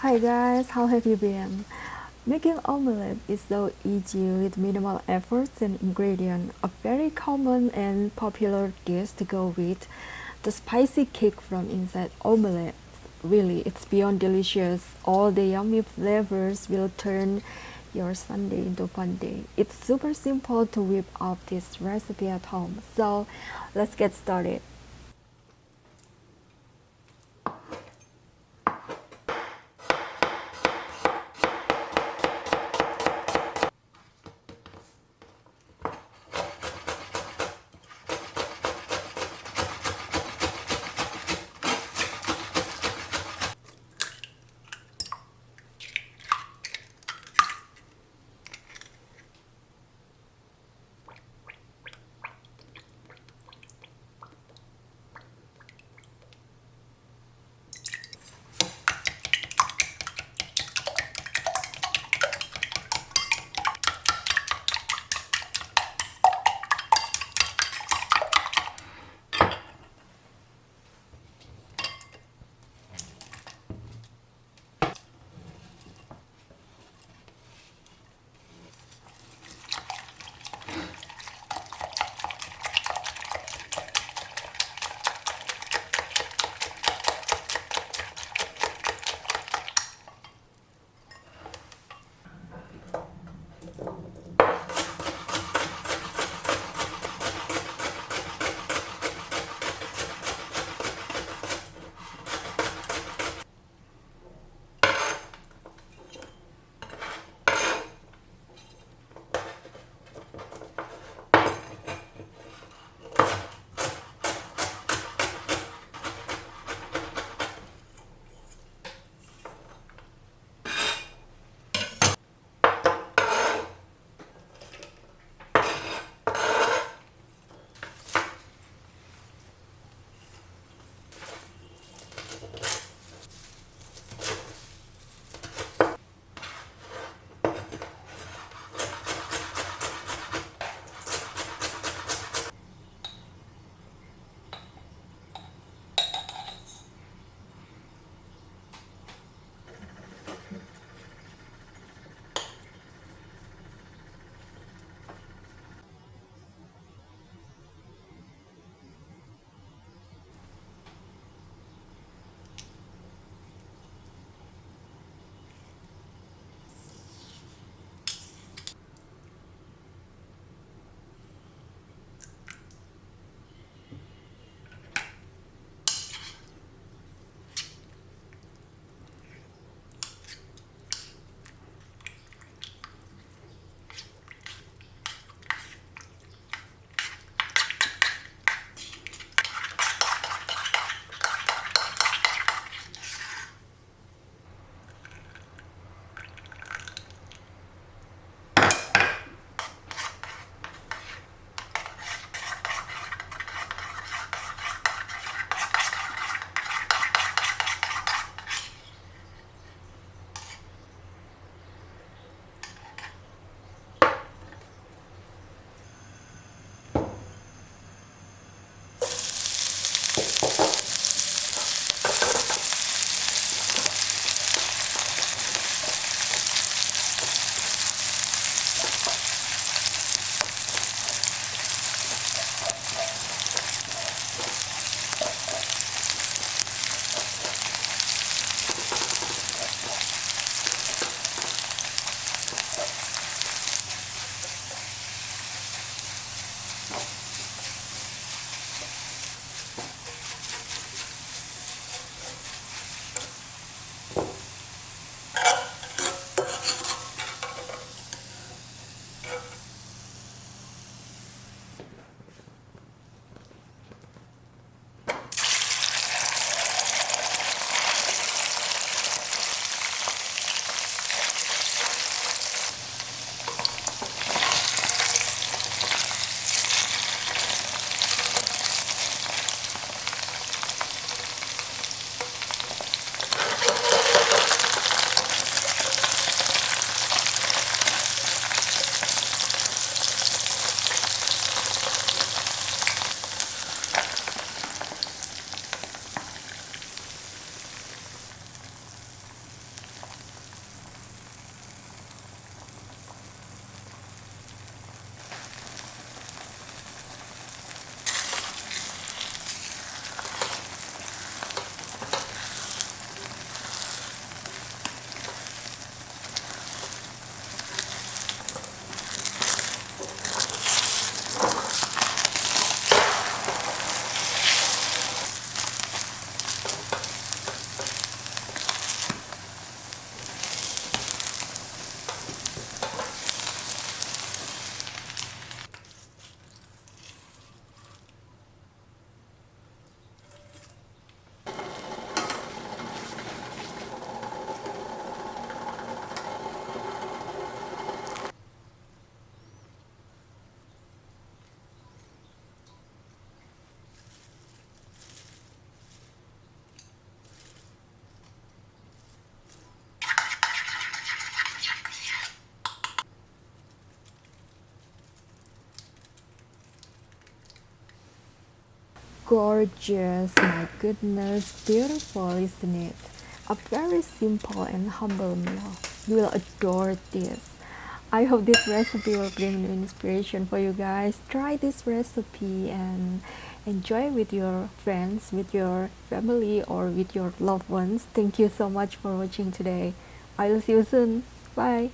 Hi guys, how have you been? Making omelette is so easy with minimal efforts and ingredients. A very common and popular dish to go with the spicy kick from inside omelette. Really, it's beyond delicious. All the yummy flavors will turn your Sunday into fun day. It's super simple to whip up this recipe at home. So, let's get started. gorgeous. My goodness, beautiful, isn't it? A very simple and humble meal. You will adore this. I hope this recipe will bring new inspiration for you guys. Try this recipe and enjoy with your friends, with your family, or with your loved ones. Thank you so much for watching today. I will see you soon. Bye.